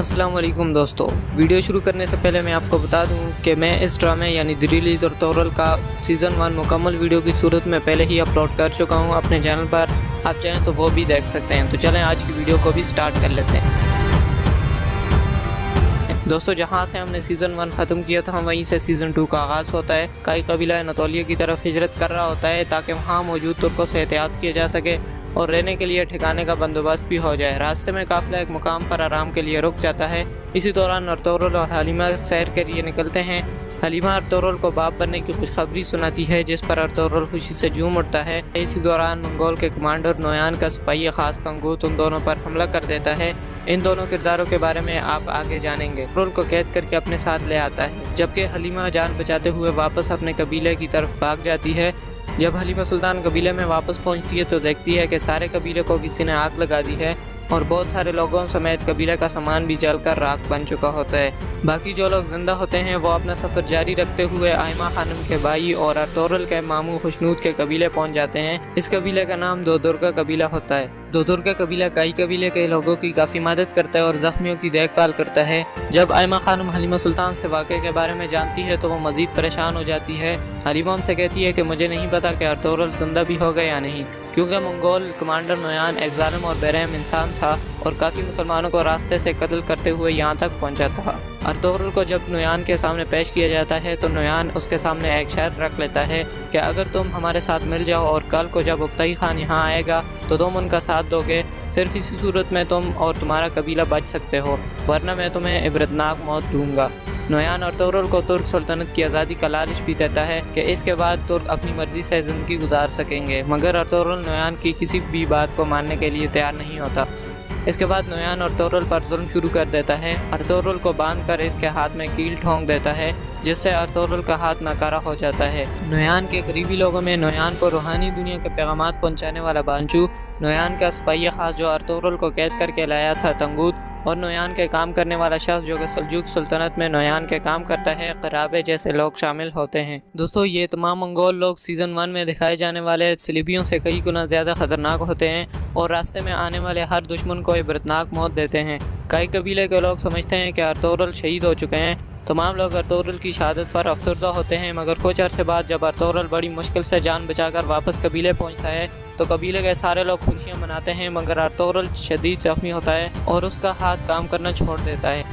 अस्सलाम वालेकुम दोस्तों, वीडियो शुरू करने से पहले मैं आपको बता दूं कि मैं इस ड्रामे यानी द रिलीज़ और तोरल का सीज़न 1 मुकम्मल वीडियो की सूरत में पहले ही अपलोड कर चुका हूं अपने चैनल पर। आप चाहें तो वो भी देख सकते हैं। तो चलें आज की वीडियो को भी स्टार्ट कर लेते हैं। दोस्तों, जहां से हमने सीज़न 1 ख़त्म किया था वहीं से सीज़न 2 का आगाज़ होता है। कई कबीला अनातोलिया की तरफ हिजरत कर रहा होता है ताकि वहाँ मौजूद तुर्कों से एहतियात किया जा सके और रहने के लिए ठिकाने का बंदोबस्त भी हो जाए। रास्ते में काफिला एक मुकाम पर आराम के लिए रुक जाता है। इसी दौरान अर्तुगरुल और हलीमा सैर के लिए निकलते हैं। हलीमा अर्तुगरुल को बाप बनने की खुशखबरी सुनाती है, जिस पर अर्तुगरुल खुशी से झूम उठता है। इसी दौरान मंगोल के कमांडर नोयान का सिपाही खास तंगूत उन दोनों पर हमला कर देता है। इन दोनों किरदारों के बारे में आप आगे जानेंगे। अर्तुगरुल को कैद करके अपने साथ ले आता है, जबकि हलीमा जान बचाते हुए वापस अपने कबीले की तरफ भाग जाती है। जब हलीमा सुल्तान कबीले में वापस पहुंचती है तो देखती है कि सारे कबीले को किसी ने आग लगा दी है और बहुत सारे लोगों समेत कबीले का सामान भी जलकर राख बन चुका होता है। बाकी जो लोग जिंदा होते हैं वो अपना सफ़र जारी रखते हुए आयमा खानम के भाई और अर्तुगरुल के मामू खुशनूद के कबीले पहुंच जाते हैं। इस कबीले का नाम दोदुर्गा कबीला होता है। दोदुर्गा कबीला कई कबीले के लोगों की काफ़ी मदद करता है और जख्मियों की देखभाल करता है। जब आयमा खानम हलीमा सुल्तान से वाक़े के बारे में जानती है तो वो मज़ीद परेशान हो जाती है। हलीमा उनसे कहती है कि मुझे नहीं पता कि अर्तुगरुल जिंदा भी होगा या नहीं, क्योंकि मंगोल कमांडर नोयान एक जालिम और बेरहम इंसान था और काफ़ी मुसलमानों को रास्ते से कत्ल करते हुए यहाँ तक पहुँचा था। अर्तुगरुल को जब नोयान के सामने पेश किया जाता है तो नोयान उसके सामने एक शर्त रख लेता है कि अगर तुम हमारे साथ मिल जाओ और कल को जब उबतई खान यहाँ आएगा तो तुम उनका साथ दोगे। सिर्फ इसी सूरत में तुम और तुम्हारा कबीला बच सकते हो, वरना मैं तुम्हें इबरतनाक मौत दूंगा। नोयान अर्तुगरुल को तुर्क सल्तनत की आज़ादी का लालच भी देता है कि इसके बाद तुर्क अपनी मर्जी से ज़िंदगी गुजार सकेंगे, मगर अर्तुगरुल नोयान की किसी भी बात को मानने के लिए तैयार नहीं होता। इसके बाद नोयान अर्तुगरुल पर जुल्म शुरू कर देता है। अर्तुगरुल को बांधकर इसके हाथ में कील ठोंक देता है, जिससे अर्तुगरुल का हाथ नाकारा हो जाता है। नोयान के करीबी लोगों में नोयान को रूहानी दुनिया के पैगामात पहुंचाने वाला बांचू, नोयान का सिपाही खास जो अर्तुगरुल को कैद करके लाया था तंगूत, और नोयान के काम करने वाला शख्स जो कि सल्जूक सल्तनत में नोयान के काम करता है क़राबे जैसे लोग शामिल होते हैं। दोस्तों, ये तमाम मंगोल लोग सीज़न 1 में दिखाए जाने वाले सलीबियों से कई गुना ज़्यादा ख़तरनाक होते हैं और रास्ते में आने वाले हर दुश्मन को इबरतनाक मौत देते हैं। कई कबीले के लोग समझते हैं कि अर्तुगरुल शहीद हो चुके हैं। तमाम लोग अर्तुगरुल की शहादत पर अफसरदा होते हैं, मगर कुछ अरसे बाद जब अर्तुगरुल बड़ी मुश्किल से जान बचाकर वापस कबीले पहुंचता है तो कबीले के सारे लोग खुशियां मनाते हैं, मगर अर्तुगरुल शदीद जख्मी होता है और उसका हाथ काम करना छोड़ देता है।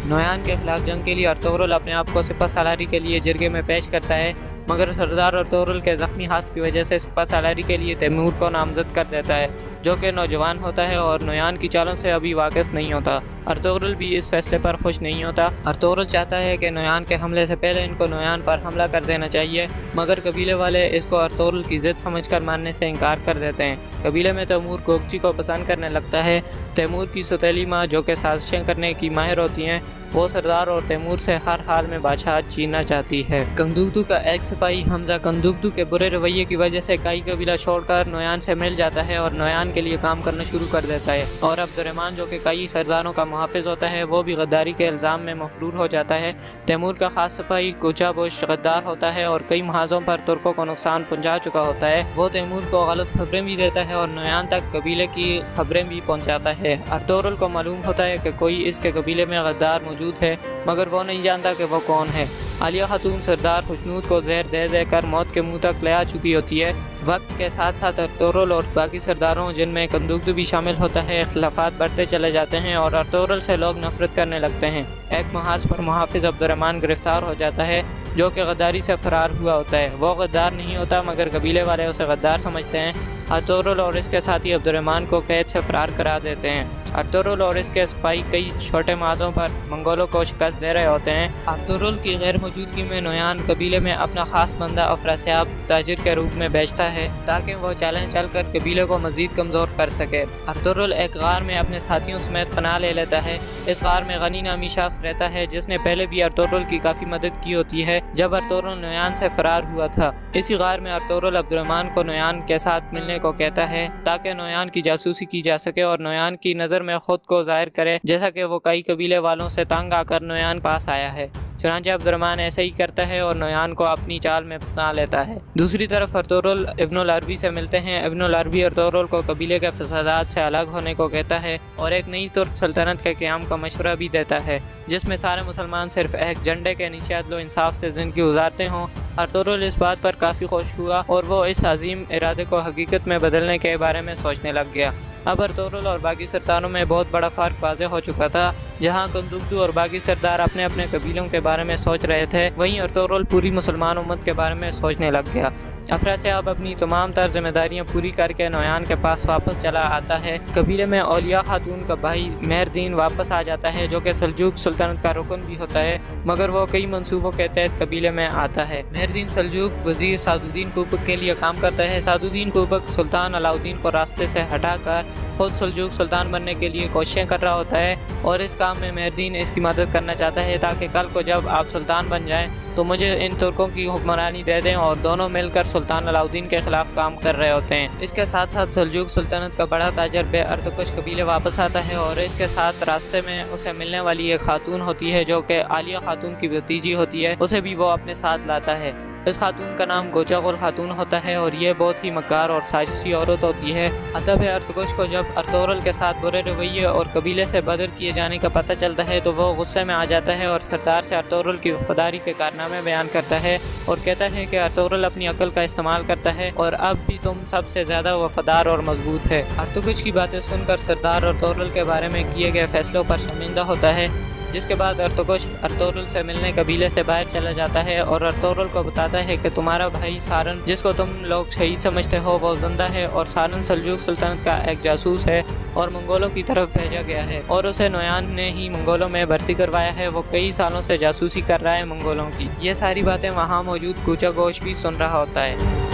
नोयान के खिलाफ जंग के लिए अर्तुगरुल अपने आप को सिपह सालारी के लिए जिरगे में पेश करता है, मगर सरदार अर्तुगरुल के ज़ख्मी हाथ की वजह से सिपह सालारी के लिए तैमूर को नामजद कर देता है, जो कि नौजवान होता है और नोयान की चालों से अभी वाकिफ़ नहीं होता। अर्तुगरुल भी इस फैसले पर खुश नहीं होता। अर्तुगरुल चाहता है कि नोयान के हमले से पहले इनको नोयान पर हमला कर देना चाहिए, मगर कबीले वाले इसको अर्तुगरुल की ज़िद समझकर मानने से इनकार कर देते हैं। कबीले में तैमूर कोकची को पसंद करने लगता है। तैमूर की सौतेली माँ, जो कि साजिशें करने की माहिर होती हैं, वो सरदार और तैमूर से हर हाल में बादशाह छीनना चाहती है। कंदुकतू का एक सिपाही हमजा कंदुकतू के बुरे रवैये की वजह से कई कबीला छोड़कर नोयान से मिल जाता है और नोयान के लिए काम करना शुरू कर देता है। और अब्दुर्रहमान, जो कि कई सरदारों का मुहाफिज होता है, वो भी गद्दारी के इल्ज़ाम में मफरूर हो जाता है। तैमूर का खास सिपाही कोचा बुश गद्दार होता है और कई महाजों पर तुर्कों को नुकसान पहुँचा चुका होता है। वो तैमूर को गलत खबरें भी देता है और नोयान तक कबीले की खबरें भी पहुँचाता है। अर्तुगरुल को मालूम होता है कि कोई इसके कबीले में गद्दार मौजूद है, मगर वो नहीं जानता कि वो कौन है। आलिया खातून सरदार खुशनूद को जहर दे देकर मौत के मुंह तक ले आ चुकी होती है। वक्त के साथ साथ अर्तुगरुल और बाकी सरदारों, जिनमें कंदुकतू भी शामिल होता है, इख्तिलाफात बढ़ते चले जाते हैं और अर्तुगरुल से लोग नफरत करने लगते हैं। एक महाज पर मुहाफिज अब्दुर्रहमान गिरफ्तार हो जाता है, जो कि गद्दारी से फरार हुआ होता है। वो गद्दार नहीं होता, मगर कबीले वाले उसे गद्दार समझते हैं। अर्तुगरुल और इसके साथी अब्दुर्रहमान को कैद से फरार करा देते हैं। अर्तुगरुल और इसके सिपाही कई छोटे महाजों पर मंगोलों को शिकस्त दे रहे होते हैं। अर्तुगरुल की गैर मौजूदगी में नोयान कबीले में अपना खास बंदा अफरासियाब ताजिर के रूप में बेचता है, ताकि वो चालें चलकर कबीले को मजीद कमज़ोर कर सके। अर्तुगरुल एक गार में अपने साथियों समेत पनाह ले लेता है। इस गार में गनी नामी शख्स रहता है, जिसने पहले भी अर्तुगरुल की काफ़ी मदद की होती है जब अर्तुगरुल नोयान से फरार हुआ था। इसी गार में अर्तुगरुल अब्दुर्रहमान को नोयान के साथ मिलने को कहता है, ताकि नोयान की जासूसी की जा सके और नोयान की नज़र में खुद को जाहिर करे, जैसा कि वो कई कबीले वालों से तंग आकर नोयान पास आया है। चुनांचे अब्दुर्रहमान ऐसा ही करता है और नोयान को अपनी चाल में फंसा लेता है। दूसरी तरफ अर्तुगरुल इब्नुल अरबी से मिलते हैं। इब्नुल अरबी अर्तुगरुल को कबीले के फसादात से अलग होने को कहता है और एक नई तुर्क सल्तनत के क़याम का मशवरा भी देता है, जिसमें सारे मुसलमान सिर्फ एक झंडे के नीचे अदल इंसाफ से ज़िंदगी गुजारते हों। अर्तुगरुल इस बात पर काफ़ी खुश हुआ और वो इस अजीम इरादे को हकीकत में बदलने के बारे में सोचने लग गया। अब अर्तुगरुल और बाकी सरदारों में बहुत बड़ा फ़र्क वाज़े हो चुका था। जहाँ कुंदुक्तु और बाकी सरदार अपने अपने कबीलों के बारे में सोच रहे थे, वहीं अर्तुगरुल पूरी मुसलमान उम्मत के बारे में सोचने लग गया। अफरासियाब अपनी तमाम तर जिम्मेदारियाँ पूरी करके नोयान के पास वापस चला आता है। कबीले में औलिया खातून का भाई मेहरदीन वापस आ जाता है, जो कि सल्जूक सुल्तानत का रुकन भी होता है, मगर वो कई मंसूबों के तहत कबीले में आता है। मेहरदीन सल्जूक वजीर सादुद्दीन कुबक के लिए काम करता है। सादुद्दीन कुबक सुल्तान अलाउद्दीन को रास्ते से हटाकर खुद सल्जूक सुल्तान बनने के लिए कोशिशें कर रहा होता है और इस काम में मेहरदीन इसकी मदद करना चाहता है ताकि कल को जब आप सुल्तान बन जाएं तो मुझे इन तुर्कों की हुक्मरानी दे दें, और दोनों मिलकर सुल्तान अलाउद्दीन के खिलाफ काम कर रहे होते हैं। इसके साथ साथ सल्जूक सुल्तानत का बड़ा ताजर बे अर्तुगरुश कबीले वापस आता है और इसके साथ रास्ते में उसे मिलने वाली एक खातून होती है जो कि आलिया खातून की भतीजी होती है, उसे भी वो अपने साथ लाता है। इस खातून का नाम गोचागुल खातून होता है और ये बहुत ही मक्कार और साजिशी औरत होती है। अतः अर्तुगरुश को जब अर्तुगरुल के साथ बुरे रवैये और कबीले से बदर किए जाने का पता चलता है तो वो गुस्से में आ जाता है और सरदार से अर्तुगरुल की वफादारी के कारनामे बयान करता है और कहता है कि अर्तुगरुल अपनी अक्ल का इस्तेमाल करता है और अब भी तुम सबसे ज़्यादा वफादार और मजबूत है। अर्तुगरुश की बातें सुनकर सरदार अर्तुगरुल के बारे में किए गए फैसलों पर शर्मिंदा होता है, जिसके बाद अर्तुगरुश अर्तुगरुल से मिलने कबीले से बाहर चला जाता है और अर्तुगरुल को बताता है कि तुम्हारा भाई सारन, जिसको तुम लोग शहीद समझते हो, वो जिंदा है और सारन सल्जूक सुल्तानत का एक जासूस है और मंगोलों की तरफ भेजा गया है और उसे नोयान ने ही मंगोलों में भर्ती करवाया है। वो कई सालों से जासूसी कर रहा है मंगोलों की। ये सारी बातें वहाँ मौजूद कूचागोश भी सुन रहा होता है।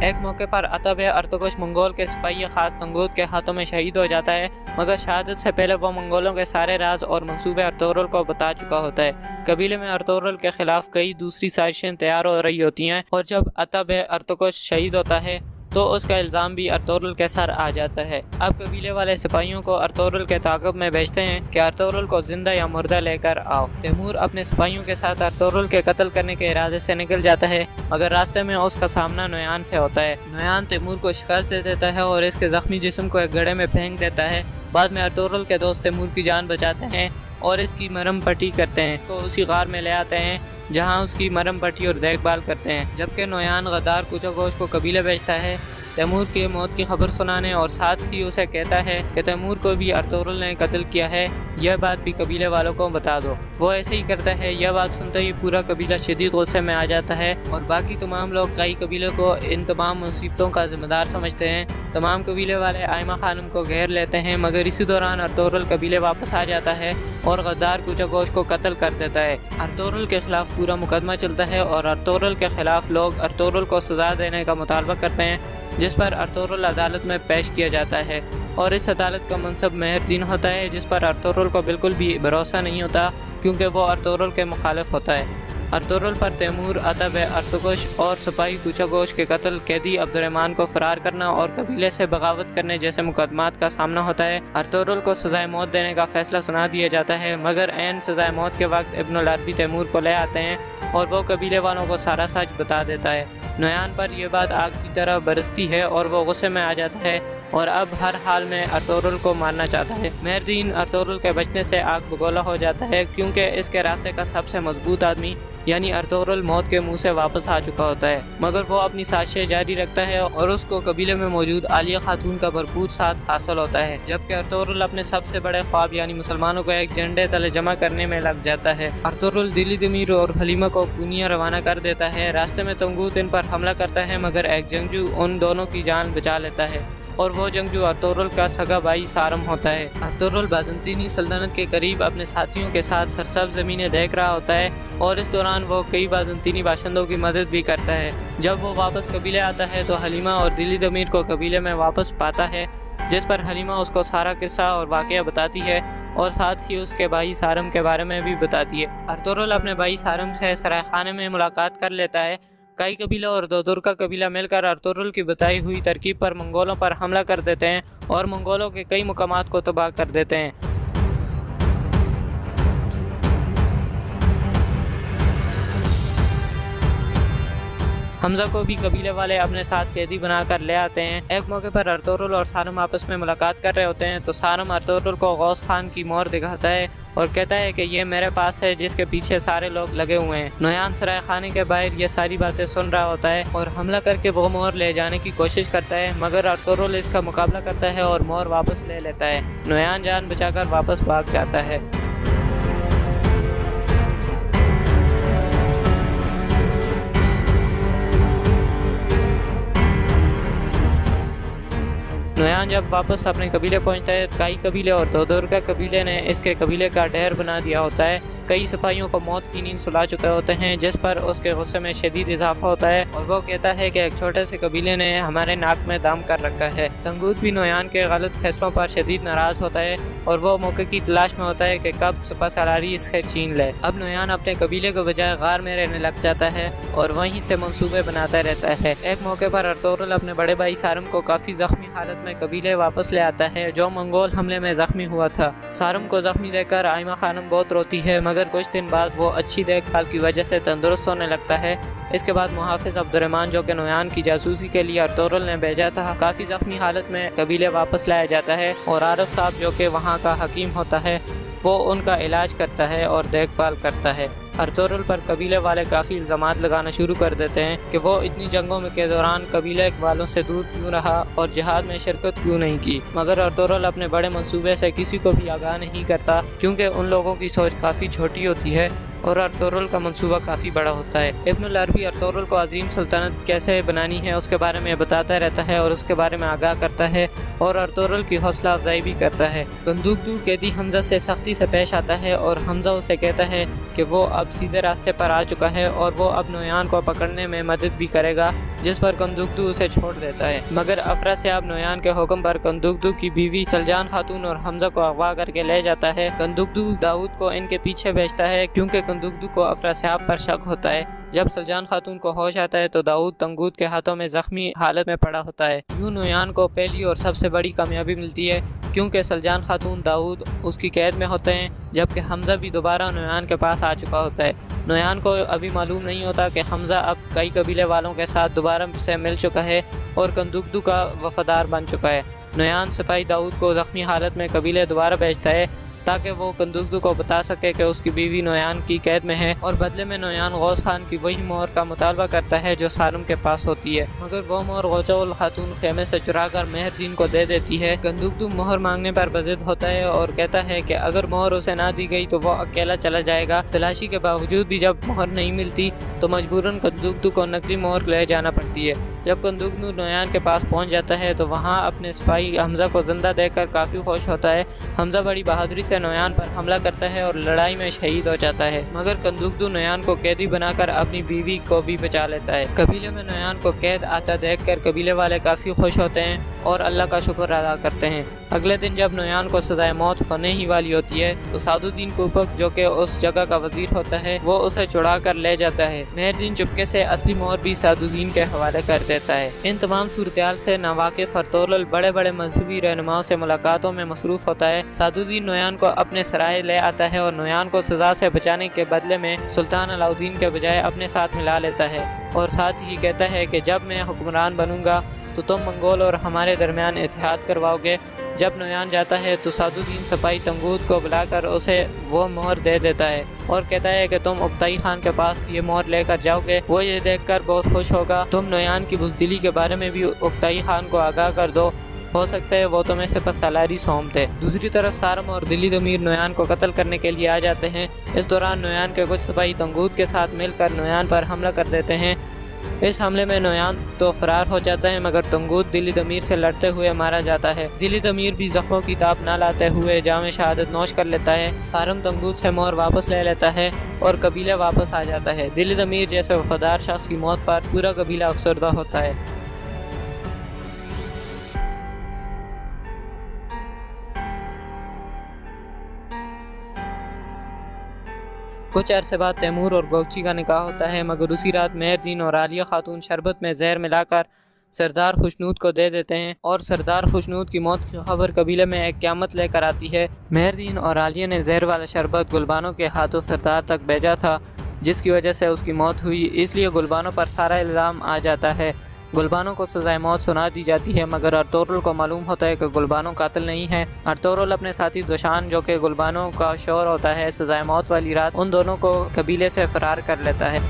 एक मौके पर अतब अर्तुगरुश मंगोल के सिपाही खास तंगूत के हाथों में शहीद हो जाता है, मगर शहादत से पहले वो मंगोलों के सारे राज और मंसूबे अर्तुगरुल को बता चुका होता है। कबीले में अर्तुगरुल के खिलाफ कई दूसरी साजिशें तैयार हो रही होती हैं और जब अतब अर्तुगरुश शहीद होता है तो उसका इल्ज़ाम भी अर्तुगरुल के सर आ जाता है। अब कबीले वाले सिपाहियों को अर्तुगरुल के ताक़ब में भेजते हैं कि अर्तुगरुल को जिंदा या मुर्दा लेकर आओ। तैमूर अपने सिपाहियों के साथ अर्तुगरुल के कत्ल करने के इरादे से निकल जाता है, मगर रास्ते में उसका सामना नोयान से होता है। नोयान तैमूर को शिकस्त दे देता है और इसके जख्मी जिस्म को एक गड्ढे में फेंक देता है। बाद में अर्तुगरुल के दोस्त तैमूर की जान बचाते हैं और इसकी मरहम पट्टी करते हैं, तो उसी गार में ले आते हैं जहां उसकी मरहम पट्टी और देखभाल करते हैं। जबकि नोयान गद्दार कूचागोश को कबीले भेजता है तैमूर के मौत की खबर सुनाने और साथ ही उसे कहता है कि तैमूर को भी अर्तुगरुल ने कत्ल किया है, यह बात भी कबीले वालों को बता दो। वो ऐसे ही करता है। यह बात सुनते ही पूरा कबीला शदीद गुस्से में आ जाता है और बाकी तमाम लोग कई कबीलों को इन तमाम मुसीबतों का जिम्मेदार समझते हैं। तमाम कबीले वाले आयमा खानम को घेर लेते हैं, मगर इसी दौरान अर्तुगरुल कबीले वापस आ जाता है और गद्दार कूचागोश को कत्ल कर देता है। अर्तुगरुल के खिलाफ पूरा मुकदमा चलता है और अर्तुगरुल के खिलाफ लोग अर्तुगरुल को सजा देने का मुतालबा करते हैं, जिस पर अर्तुगरुल अदालत में पेश किया जाता है और इस अदालत का मनसब मेहरदीन होता है, जिस पर अर्तुगरुल को बिल्कुल भी भरोसा नहीं होता क्योंकि वो अर्तुगरुल के मुखालिफ होता है। अर्तुगरुल पर तैमूर, अतब अर्तुगरुश और सिपाही कूचागोश के कत्ल, कैदी अब्दुर्रहमान को फरार करना और कबीले से बगावत करने जैसे मुकदमात का सामना होता है। अर्तुगरुल को सजाए मौत देने का फैसला सुना दिया जाता है, मगर ऐन सजाए मौत के वक्त इब्नुल अरबी तैमूर को ले आते हैं और वो कबीले वालों को सारा सच बता देता है। नोयान पर यह बात आग की तरह बरसती है और वो गुस्से में आ जाता है और अब हर हाल में अर्तुगरुल को मारना चाहता है। मेहरदीन अर्तुगरुल के बचने से आग बगोला हो जाता है क्योंकि इसके रास्ते का सबसे मजबूत आदमी यानी अर्तुगरुल मौत के मुंह से वापस आ चुका होता है, मगर वो अपनी साजिशें जारी रखता है और उसको कबीले में मौजूद आलिया खातून का भरपूर साथ हासिल होता है। जबकि अर्तुगरुल अपने सबसे बड़े ख्वाब यानी मुसलमानों को एक झंडे तले जमा करने में लग जाता है। अर्तुगरुल दिली दमीर और हलीमा को पूनिया रवाना कर देता है। रास्ते में तंगूत इन पर हमला करता है, मगर एक जंगजू उन दोनों की जान बचा लेता है और वो जंगजू अर्तुगरुल का सगा भाई सारम होता है। अर्तुगरुल बाज़ंतीनी सल्तनत के करीब अपने साथियों के साथ सरसब्ज़ ज़मीनें देख रहा होता है और इस दौरान वो कई बाज़ंतीनी बाशिंदों की मदद भी करता है। जब वो वापस कबीले आता है तो हलीमा और दिली दमीर को कबीले में वापस पाता है, जिस पर हलीमा उसको सारा किस्सा और वाक़या बताती है और साथ ही उसके भाई सारम के बारे में भी बताती है। अर्तुगरुल अपने भाई सारम से सराय खाने में मुलाकात कर लेता है। कई कबीला और दोदुर का कबीला मिलकर अर्तुगरुल की बताई हुई तरकीब पर मंगोलों पर हमला कर देते हैं और मंगोलों के कई मुकामात को तबाह कर देते हैं। हमजा को भी कबीले वाले अपने साथ कैदी बनाकर ले आते हैं। एक मौके पर अर्तुगरुल और सारम आपस में मुलाकात कर रहे होते हैं तो सारम अर्तुगरुल को गौस खान की मोहर दिखाता है और कहता है कि ये मेरे पास है, जिसके पीछे सारे लोग लगे हुए हैं। नोयान सराय खाने के बाहर ये सारी बातें सुन रहा होता है और हमला करके वो मोहर ले जाने की कोशिश करता है, मगर अर्तुगरुल इसका मुकाबला करता है और मोहर वापस ले लेता है। नोयान जान बचाकर वापस भाग जाता है। नोयान जब वापस अपने कबीले पहुंचता है, कई कबीले और दोदुर का कबीले ने इसके कबीले का ढेर बना दिया होता है। कई सिपाहियों को मौत की नींद सुला चुके होते हैं, जिस पर उसके गुस्से में शदीद इजाफा होता है और वो कहता है कि एक छोटे से कबीले ने हमारे नाक में दाम कर रखा है। तंगूत भी नोयान के गलत फैसलों पर शदीद नाराज होता है और वो मौके की तलाश में होता है कि कब सुपह सलारी इससे छीन ले। अब नोयान अपने कबीले को बजाय गार में रहने लग जाता है और वहीं से मंसूबे बनाता रहता है। एक मौके पर अर्तुगरुल अपने बड़े भाई सारम को काफी जख्मी हालत में कबीले वापस ले आता है, जो मंगोल हमले में जख्मी हुआ था। सारम को जख्मी देखकर आइमा खानम बहुत रोती है, मगर कुछ दिन बाद वो अच्छी देखभाल की वजह से तंदुरुस्त होने लगता है। इसके बाद मुहाफिज अब्दुर्रहमान, जो कि नोयान की जासूसी के लिए अर्तुगरुल ने भेजा था, काफी जख्मी हालत में कबीले वापस लाया जाता है और आरफ साहब, जो कि वहाँ का हकीम होता है, वो उनका इलाज करता है और देखभाल करता है। अर्तुगरुल पर कबीले वाले काफ़ी इल्ज़ामात लगाना शुरू कर देते हैं कि वो इतनी जंगों में के दौरान कबीले वालों से दूर क्यों रहा और जिहाद में शिरकत क्यों नहीं की, मगर अर्तुगरुल अपने बड़े मंसूबे से किसी को भी आगाह नहीं करता, क्योंकि उन लोगों की सोच काफ़ी छोटी होती है और अर्तुगरुल का मंसूबा काफ़ी बड़ा होता है। इब्नुल अरबी अर्तुगरुल को अजीम सल्तनत कैसे बनानी है उसके बारे में बताता रहता है और उसके बारे में आगाह करता है और अर्तुगरुल की हौसला अफजाई भी करता है। कंदूकदू कैदी हमजा से सख्ती से पेश आता है और हमजा उसे कहता है कि वो अब सीधे रास्ते पर आ चुका है और वो अब नोयान को पकड़ने में मदद भी करेगा, जिस पर कंदूकदू उसे छोड़ देता है। मगर अफरासियाब नोयान के हुक्म पर कंदूकदू की बीवी सलजान खातून और हमजा को अगवा करके ले जाता है। कंदूकदू दाऊद को इनके पीछे भेजता है, क्योंकि कंदूकदू को अफरासियाब पर शक होता है। जब सलजान खातून को होश आता है तो दाऊद तंगूत के हाथों में जख्मी हालत में पड़ा होता है। यूं नोयान को पहली और सबसे बड़ी कामयाबी मिलती है, क्योंकि सलजान खातून दाऊद उसकी कैद में होते हैं, जबकि हमजा भी दोबारा नोयान के पास आ चुका होता है। नोयान को अभी मालूम नहीं होता कि हमजा अब कई कबीले वालों के साथ दोबारा से मिल चुका है और कंदूकदू का वफादार बन चुका है। नोयान सिपाही दाऊद को जख्मी हालत में कबीले दोबारा भेजता है ताकि वो कंदूकदू को बता सके कि उसकी बीवी नोयान की कैद में है, और बदले में नोयान गौस खान की वही मोहर का मुतालबा करता है जो सारम के पास होती है, मगर वो मोहर गौचौल खातून खेमे से चुराकर मेहरदीन को दे देती है। कंदूकदू मोहर मांगने पर बजिद होता है और कहता है कि अगर मोहर उसे ना दी गई तो वो अकेला चला जाएगा। तलाशी के बावजूद भी जब मोहर नहीं मिलती तो मजबूरन कंदूकदू को नकली मोहर ले जाना पड़ती है। जब कंदूकदू नोयान के पास पहुंच जाता है तो वहां अपने सिपाही हमजा को जिंदा देखकर काफ़ी खुश होता है। हमजा बड़ी बहादुरी से नोयान पर हमला करता है और लड़ाई में शहीद हो जाता है, मगर कंदूकदू नोयान को कैदी बनाकर अपनी बीवी को भी बचा लेता है। कबीले में नोयान को कैद आता देखकर कबीले वाले काफ़ी खुश होते हैं और अल्लाह का शुक्र अदा करते हैं। अगले दिन जब नोयान को सजाए मौत होने ही वाली होती है तो सादुद्दीन कुपक, जो कि उस जगह का वजीर होता है, वो उसे छुड़ा कर ले जाता है। मेहरदीन चुपके से असली मोहर भी सादुद्दीन के हवाले कर देता है। इन तमाम सूरत-ए-हाल से नावाकिफ अर्तुगरुल बड़े बड़े मजहबी रहनुमाओं से मुलाकातों में मसरूफ होता है। सादुद्दीन नोयान को अपने सराय ले आता है और नोयान को सजा से बचाने के बदले में सुल्तान अलाउद्दीन के बजाय अपने साथ मिला लेता है और साथ ही कहता है कि जब मैं हुक्मरान बनूंगा तो तुम मंगोल और हमारे दरमियान इत्तेहाद करवाओगे। जब नोयान जाता है तो सादुद्दीन सिपाही तंगूत को बुलाकर उसे वो मोहर दे देता है और कहता है कि तुम उबताई खान के पास ये मोहर लेकर जाओगे, वो ये देखकर बहुत खुश होगा। तुम नोयान की बुज़दिली के बारे में भी उबताई खान को आगाह कर दो, हो सकता है वो तुम्हें सिर्फ सलारी सौंप दे। दूसरी तरफ सारम और दिल्ली दमीर नोयान को कत्ल करने के लिए आ जाते हैं। इस दौरान नोयान के कुछ सिपाही तंगूत के साथ मिलकर नोयान पर हमला कर देते हैं। इस हमले में नोयान तो फरार हो जाता है, मगर तंगूत दिल्ली दमीर से लड़ते हुए मारा जाता है। दिल्ली दमीर भी जख्मों की ताप न लाते हुए जाम शहादत नोश कर लेता है। सारम तंगूत से मोहर वापस ले लेता है और कबीला वापस आ जाता है। दिल्ली दमीर जैसे वफादार शख्स की मौत पर पूरा कबीला अफसरदा होता है। कुछ अरसे बाद तैमूर और गोगची का निकाह होता है, मगर उसी रात मेहरदीन और आलिया खातून शरबत में जहर मिलाकर सरदार खुशनूद को दे देते हैं और सरदार खुशनूद की मौत की खबर कबीले में एक क़यामत लेकर आती है। मेहरदीन और आलिया ने जहर वाला शरबत गुलबानो के हाथों सरदार तक भेजा था, जिसकी वजह से उसकी मौत हुई, इसलिए गुलबानो पर सारा इल्ज़ाम आ जाता है। गुलबानो को सज़ाए मौत सुना दी जाती है, मगर अर्तुगरुल को मालूम होता है कि गुलबानो कातिल नहीं है। अर्तुगरुल अपने साथी दोशान, जो कि गुलबानो का शौहर होता है, सज़ाए मौत वाली रात उन दोनों को कबीले से फ़रार कर लेता है।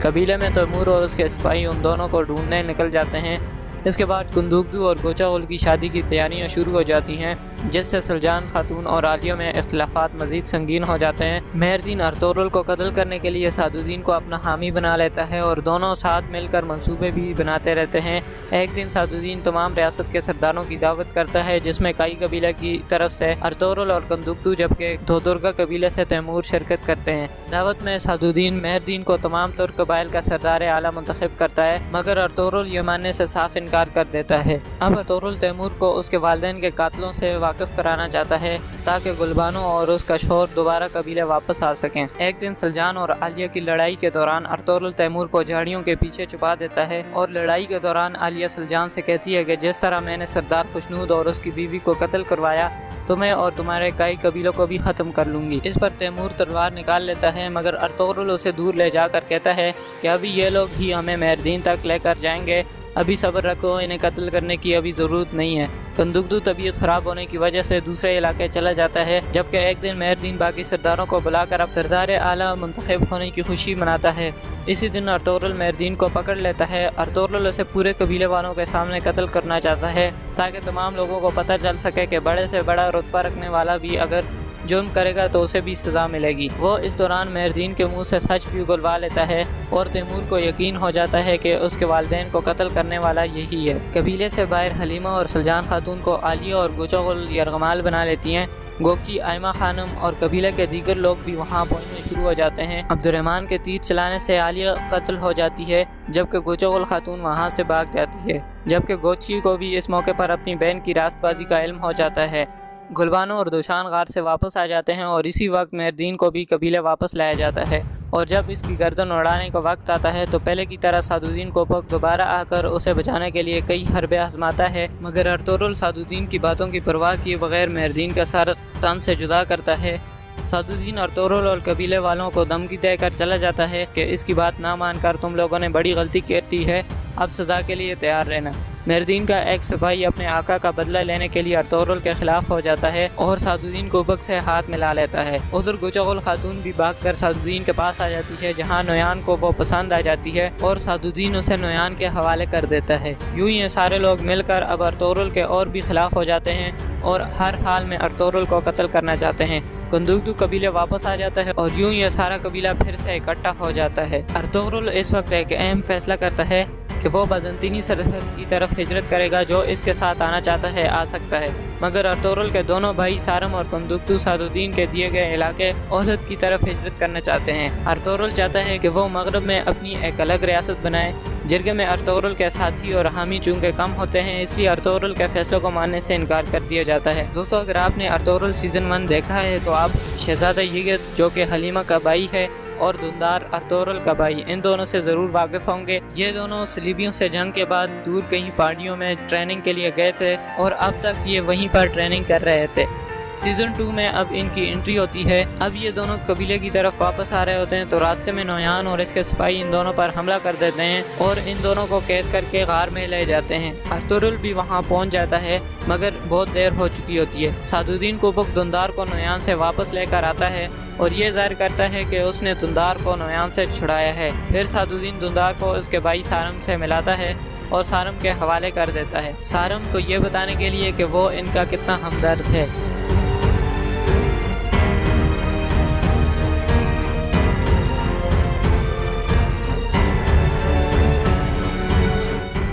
कबीले में तैमूर और उसके सिपाही उन दोनों को ढूंढने निकल जाते हैं। इसके बाद कुंदुगदू और गोचागुल की शादी की तैयारियां शुरू हो जाती हैं, जिससे सुल्जान खातून और आलिया में इख्तिलाफात मज़ीद संगीन हो जाते हैं। मेहरदीन अर्तुगरुल को कत्ल करने के लिए सादुद्दीन को अपना हामी बना लेता है और दोनों साथ मिलकर मंसूबे भी बनाते रहते हैं। एक दिन सादुद्दीन तमाम रियासत के सरदारों की दावत करता है, जिसमें कई कबीले की तरफ से अर्तुगरुल और कुंदुगदू, जबकि दोदुर्गा कबीले से तैमूर शिरकत करते हैं। दावत में सादुद्दीन मेहरदीन को तमाम तुर्क कबाइल का सरदार आला मुंतखब करता है, मगर अर्तुगरुल ये मानने से साफ इनकार कर देता है। अब अर्तुगरुल तैमूर को उसके वालिदैन के कातलों से वाकिफ कराना चाहता है, ताकि गुलबानो और उसका शौहर दोबारा कबीले वापस आ सकें। एक दिन सुल्जान और आलिया की लड़ाई के दौरान अर्तुगरुल तैमूर को झाड़ियों के पीछे छुपा देता है और लड़ाई के दौरान आलिया सुल्जान से कहती है कि जिस तरह मैंने सरदार खुशनूद और उसकी बीवी को कत्ल करवाया, तुम्हें और तुम्हारे कई कबीलों को भी ख़त्म कर लूँगी। इस पर तैमूर तलवार निकाल लेता है, मगर अर्तुगरुल उसे दूर ले जाकर कहता है कि अभी ये लोग ही हमें मेहरदीन तक लेकर जाएंगे, अभी सब्र रखो, इन्हें कत्ल करने की अभी ज़रूरत नहीं है। कुंदुगदू तबीयत ख़राब होने की वजह से दूसरे इलाके चला जाता है, जबकि एक दिन मेहरदीन बाकी सरदारों को बुलाकर अब सरदार आला मुंतखब होने की खुशी मनाता है। इसी दिन अर्तुगरुल मेहरदीन को पकड़ लेता है। अर्तुगरुल उसे पूरे कबीले वालों के सामने कत्ल करना चाहता है, ताकि तमाम लोगों को पता चल सके कि बड़े से बड़ा रुतबा रखने वाला भी अगर जुर्म करेगा तो उसे भी सज़ा मिलेगी। वो इस दौरान मेहरदीन के मुंह से सच भी उगलवा लेता है और तैमूर को यकीन हो जाता है कि उसके वालिदैन को कत्ल करने वाला यही है। कबीले से बाहर हलीमा और सुल्जान खातून को आलिया और गोचागुल यरगमाल बना लेती हैं। गोगची, आयमा खानम और कबीले के दीगर लोग भी वहाँ पहुँचने शुरू हो जाते हैं। अब्दुर्रहमान के तीर चलाने से आलिया कत्ल हो जाती है, जबकि गोचागुल खातून वहाँ से भाग जाती है, जबकि गोगची को भी इस मौके पर अपनी बहन की रास्तबाजी का इल्म हो जाता है। गुलबानो और दोशान गार से वापस आ जाते हैं और इसी वक्त मेहरदीन को भी कबीले वापस लाया जाता है। और जब इसकी गर्दन उड़ाने का वक्त आता है तो पहले की तरह सादुद्दीन कोपक दोबारा आकर उसे बचाने के लिए कई हरबे आजमाता है, मगर अर्तुगरुल सादुद्दीन की बातों की परवाह किए बगैर मेहरदीन का सर तन से जुदा करता है। सादुद्दीन अर्तुगरुल और कबीले वालों को धमकी देकर चला जाता है कि इसकी बात ना मानकर तुम लोगों ने बड़ी गलती की है, अब सज़ा के लिए तैयार रहना। मेहरदीन का एक सिपाही अपने आका का बदला लेने के लिए अर्तुगरुल के खिलाफ हो जाता है और सादुद्दीन कोपक से हाथ मिला लेता है। उधर गोचागुल खातून भी भागकर सादुद्दीन के पास आ जाती है, जहां नोयान को वो पसंद आ जाती है और सादुद्दीन उसे नोयान के हवाले कर देता है। यूं ही ये सारे लोग मिलकर अब अर्तुगरुल के और भी खिलाफ हो जाते हैं और हर हाल में अर्तुगरुल को कत्ल करना चाहते हैं। कुंदुगदू कबीले वापस आ जाता है और यूं ये सारा कबीला फिर से इकट्ठा हो जाता है। अर्तुगरुल इस वक्त एक अहम फैसला करता है कि वो बाज़ंतीनी सरहद की तरफ हिजरत करेगा, जो इसके साथ आना चाहता है आ सकता है, मगर अर्तुगरुल के दोनों भाई सारम और कुंदुगदू सादुद्दीन के दिए गए इलाके ओहद की तरफ हिजरत करना चाहते हैं। अर्तुगरुल चाहता है कि वो मगरब में अपनी एक अलग रियासत बनाए। जिरगे में अर्तुगरुल के साथी और हामी चूँकि कम होते हैं, इसलिए अर्तुगरुल के फैसलों को मानने से इनकार कर दिया जाता है। दोस्तों, अगर आपने अर्तुगरुल सीज़न 1 देखा है तो आप शहजादा यिगत, जो कि हलीमा का भाई है, और धुंधार अर्तुगरुल का भाई, इन दोनों से ज़रूर वाकिफ़ होंगे। ये दोनों सलीबियों से जंग के बाद दूर कहीं पहाड़ियों में ट्रेनिंग के लिए गए थे और अब तक ये वहीं पर ट्रेनिंग कर रहे थे। सीज़न 2 में अब इनकी एंट्री होती है। अब ये दोनों कबीले की तरफ वापस आ रहे होते हैं तो रास्ते में नोयान और इसके सिपाही इन दोनों पर हमला कर देते हैं और इन दोनों को कैद करके गार में ले जाते हैं। अर्तुगरुल भी वहाँ पहुँच जाता है, मगर बहुत देर हो चुकी होती है। सादुद्दीन कोपक दुंदार को नोयान से वापस लेकर आता है और ये जाहिर करता है कि उसने दुंदार को नोयान से छुड़ाया है। फिर सादुद्दीन दुंदार को उसके भाई सारम से मिलाता है और सारम के हवाले कर देता है, सारम को ये बताने के लिए कि वो इनका कितना हमदर्द है।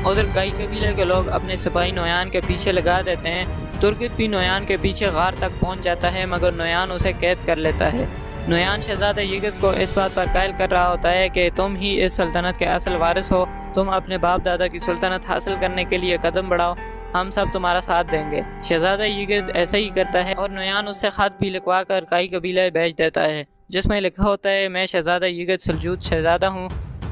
उधर कई कबीले के लोग अपने सिपाही नोयान के पीछे लगा देते हैं। तुर्कित भी नोयान के पीछे गार तक पहुंच जाता है, मगर नोयान उसे कैद कर लेता है। नोयान शहजादा यिगत को इस बात पर कायल कर रहा होता है कि तुम ही इस सल्तनत के असल वारिस हो तुम अपने बाप दादा की सुल्तानत हासिल करने के लिए कदम बढ़ाओ, हम सब तुम्हारा साथ देंगे। शहजादा यगिद ऐसा ही करता है और नुयान उससे खत भी लिखवा कर काई कबीला भेज देता है, जिसमें लिखा होता है, मैं शहजादा यगिद सल्जूद शहजादा हूँ,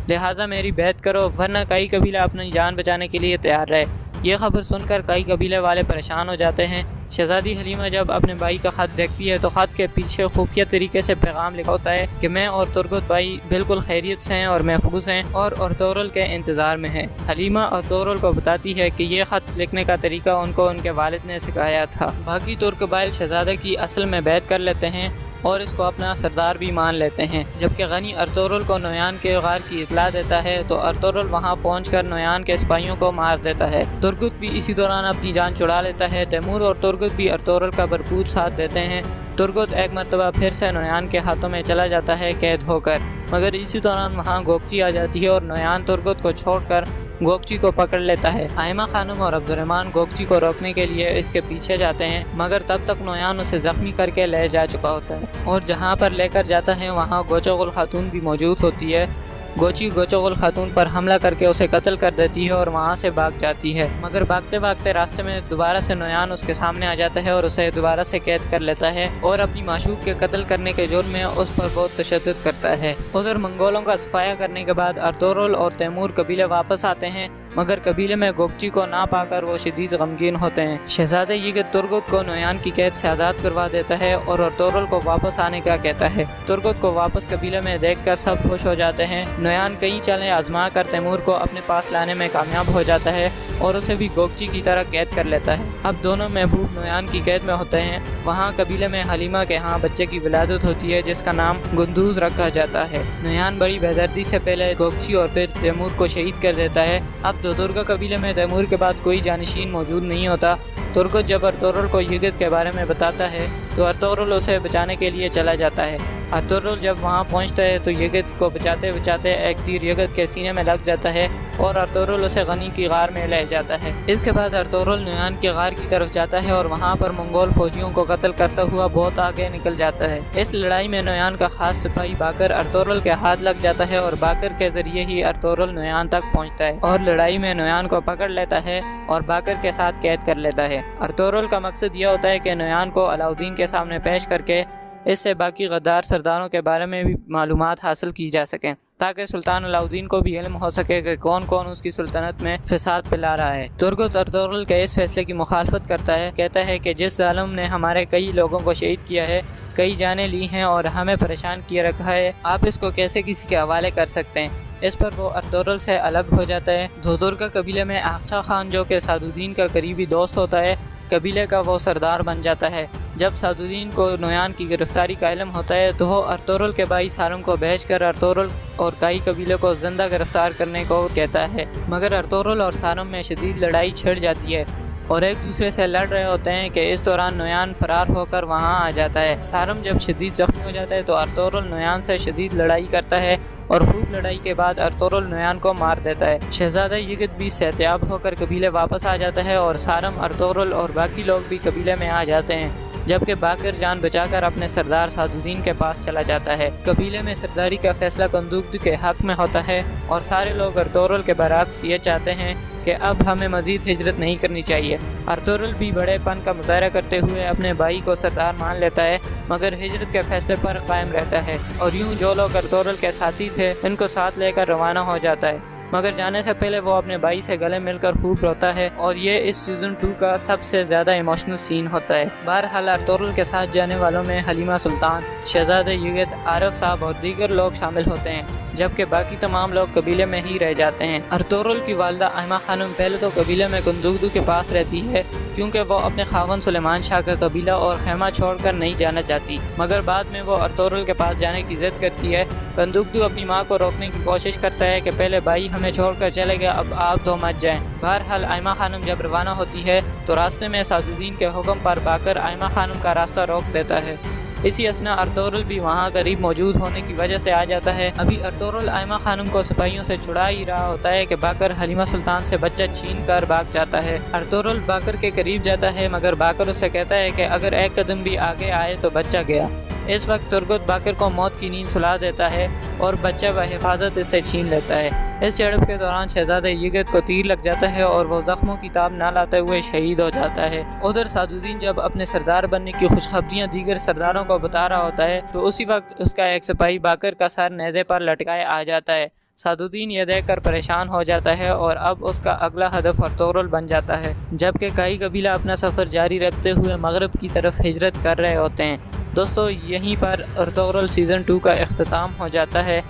लिहाजा मेरी बैत करो वरना काई कबीला अपनी जान बचाने के लिए तैयार रहे। यह खबर सुनकर काई कबीले वाले परेशान हो जाते हैं। शहजादी हलीमा जब अपने भाई का खत देखती है तो खत के पीछे खुफिया तरीके से पैगाम लिखा होता है कि मैं और तुर्गत भाई बिल्कुल खैरियत से हैं और महफूज हैं और अर्तुगरुल के इंतज़ार में हैं। हलीमा अर्तुगरुल को बताती है कि यह खत लिखने का तरीका उनको उनके वालिद ने सिखाया था। बाकी तुर्क कबाइल शहजादा की असल में बैत कर लेते हैं और इसको अपना सरदार भी मान लेते हैं। जबकि गनी अर्तुगरुल को नुयान के गार की इतला देता है तो अर्तुगरुल वहां पहुंचकर नुयान के सिपाहियों को मार देता है। तुर्गुत भी इसी दौरान अपनी जान छुड़ा लेता है। तैमूर और तुर्गुत भी अर्तुगरुल का भरपूर साथ देते हैं। तुर्गुत एक मरतबा फिर से नुयान के हाथों में चला जाता है कैद होकर, मगर इसी दौरान वहाँ गोकची आ जाती है और नुयान तुर्गुत को छोड़कर गोकची को पकड़ लेता है। आयमा खानम और अब्दुर्रहमान गोकची को रोकने के लिए इसके पीछे जाते हैं, मगर तब तक नुयान उसे जख्मी करके ले जा चुका होता है और जहाँ पर लेकर जाता है वहाँ गोचोगुल खातून भी मौजूद होती है। गोची गोचोगुल खातून पर हमला करके उसे कत्ल कर देती है और वहाँ से भाग जाती है, मगर भागते भागते रास्ते में दोबारा से नुयान उसके सामने आ जाता है और उसे दोबारा से कैद कर लेता है और अपनी माशूक के कत्ल करने के जुर्म में उस पर बहुत तशद्दुद करता है। उधर मंगोलों का सफाया करने के बाद अर्तुगरुल और तैमूर कबीले वापस आते हैं, मगर कबीले में गोकची को ना पाकर वो शदीद गमगीन होते हैं। शहजादे यगिद तुर्गुत को नुयान की कैद से आज़ाद करवा देता है और अर्तुगरुल को वापस आने का कहता है। तुर्गुत को वापस कबीले में देखकर सब खुश हो जाते हैं। नुयान कई चालें आजमा कर तैमूर को अपने पास लाने में कामयाब हो जाता है और उसे भी गोकची की तरह कैद कर लेता है। अब दोनों महबूब नुयान की कैद में होते हैं। वहाँ कबीले में हलीमा के यहाँ बच्चे की विलादत होती है जिसका नाम गुंदूज रखा जाता है। नुयान बड़ी बेदर्दी से पहले गोकची और फिर तैमूर को शहीद कर देता है। अब दुर्गा कबीले में तैमूर के बाद कोई जानशीन मौजूद नहीं होता। तुर्गुत जब अर्तुगरुल को यगिद के बारे में बताता है तो अर्तुगरुल उसे बचाने के लिए चला जाता है। अर्तुगरुल जब वहां पहुंचता है तो यगिद को बचाते बचाते एक तीर यगिद के सीने में लग जाता है और अर्तुगरुल उसे गनी की गार में ले जाता है। इसके बाद अर्तुगरुल नुयान के गार की तरफ जाता है और वहां पर मंगोल फौजियों को कत्ल करता हुआ बहुत आगे निकल जाता है। इस लड़ाई में नुयान का खास सिपाही बाकर अर्तुगरुल के हाथ लग जाता है और बाकर के जरिए ही अर्तुगरुल नुयान तक पहुंचता है और लड़ाई में नुयान को पकड़ लेता है और बाकर के साथ कैद कर लेता है। अर्तुगरुल का मकसद यह होता है कि नुयान को अलाउद्दीन के सामने पेश करके इससे बाकी गद्दार सरदारों के बारे में भी मालूमात हासिल की जा सकें, ताकि सुल्तान अलाउद्दीन को भी इल्म हो सके कि कौन कौन उसकी सुल्तानत में फिसाद फैला रहा है। तुर्गुत अर्तुगरुल के इस फैसले की मुखालफत करता है, कहता है कि जिस जालिम ने हमारे कई लोगों को शहीद किया है, कई जानें ली हैं और हमें परेशान किए रखा है, आप इसको कैसे किसी के हवाले कर सकते हैं। इस पर वो अर्तुगरुल से अलग हो जाता है। दोदुर्गा कबीले में आखचा खान जो कि सादुद्दीन का करीबी दोस्त होता है, कबीले का वो सरदार बन जाता है। जब सादुद्दीन को नुयान की गिरफ्तारी का इल्म होता है तो वो अर्तुगरुल के भाई सारम को भेजकर अर्तुगरुल और काई कबीले को जिंदा गिरफ्तार करने को कहता है, मगर अर्तुगरुल और सारम में शदीद लड़ाई छिड़ जाती है और एक दूसरे से लड़ रहे होते हैं कि इस दौरान नुयान फरार होकर वहां आ जाता है। सारम जब शदीद जख्मी हो जाता है तो अर्तुगरुल नुयान से शदीद लड़ाई करता है और खूब लड़ाई के बाद अर्तुगरुल नुयान को मार देता है। शहजादा यगिद भी सेहतियाब होकर कबीले वापस आ जाता है और सारम, अर्तुगरुल और बाकी लोग भी कबीले में आ जाते हैं, जबकि बाकर जान बचाकर अपने सरदार सादुद्दीन के पास चला जाता है। कबीले में सरदारी का फैसला कंदूकदू के हक में होता है और सारे लोग अर्तुगरुल के बरअक्स ये चाहते हैं कि अब हमें मजीद हिजरत नहीं करनी चाहिए। अर्तुगरुल भी बड़ेपन का मुजाहरा करते हुए अपने भाई को सरदार मान लेता है, मगर हिजरत के फैसले पर कायम रहता है और यूं जो लोग अर्तुगरुल के साथी थे इनको साथ लेकर रवाना हो जाता है, मगर जाने से पहले वो अपने भाई से गले मिलकर खूब रोता है और ये इस सीज़न 2 का सबसे ज़्यादा इमोशनल सीन होता है। बहरहाल अर्तुगरुल के साथ जाने वालों में हलीमा सुल्तान, शहजादा यगिद, आरफ साहब और दीगर लोग शामिल होते हैं, जबकि बाकी तमाम लोग कबीले में ही रह जाते हैं। अर्तुगरुल की वालदा आयमा खानम पहले तो कबीले में कंदुकदू के पास रहती है क्योंकि वो अपने खावन सुलेमान शाह का कबीला और खैमा छोड़कर नहीं जाना चाहती, मगर बाद में वो अर्तुगरुल के पास जाने की जिद करती है। कंदुकदू अपनी माँ को रोकने की कोशिश करता है कि पहले भाई हमें छोड़कर चले गए, अब आप तो मत जाएं। बहरहाल आयमा खानम जब रवाना होती है तो रास्ते में सादुद्दीन के हुक्म पर बाकर आयमा खानम का रास्ता रोक देता है। इसी असना अर्तुगरुल भी वहाँ करीब मौजूद होने की वजह से आ जाता है। अभी अर्तुगरुल आयमा खानम को सिपाहियों से छुड़ा ही रहा होता है कि बाकर हलीमा सुल्तान से बच्चा छीन कर भाग जाता है। अर्तुगरुल बाकर के करीब जाता है, मगर बाकर उससे कहता है कि अगर एक कदम भी आगे आए तो बच्चा गया। इस वक्त तुर्गुत बाकर को मौत की नींद सुला देता है और बच्चा बहिफाजत इससे छीन लेता है। اس جھڑپ کے دوران شہزادہ یگت کو تیر لگ جاتا ہے اور وہ زخموں کی تاب نہ لاتے ہوئے شہید ہو جاتا ہے۔ ادھر سعد الدین جب اپنے سردار بننے کی خوشخبریاں دیگر سرداروں کو بتا رہا ہوتا ہے تو اسی وقت اس کا ایک سپاہی باقر کا سر نیزے پر لٹکائے آ جاتا ہے۔ سعد الدین یہ دیکھ کر پریشان ہو جاتا ہے اور اب اس کا اگلا ہدف ارطغرل بن جاتا ہے، جبکہ کئی قبیلہ اپنا سفر جاری رکھتے ہوئے مغرب کی طرف ہجرت کر رہے ہوتے ہیں۔ دوستو یہیں پر ارطغرل سیزن 2 کا اختتام ہو جاتا ہے۔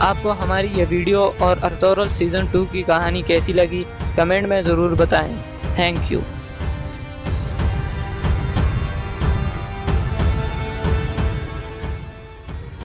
آپ کو ہماری یہ ویڈیو اور ارطغرل سیزن 2 کی کہانی کیسی لگی کمنٹ میں ضرور بتائیں۔ Thank you.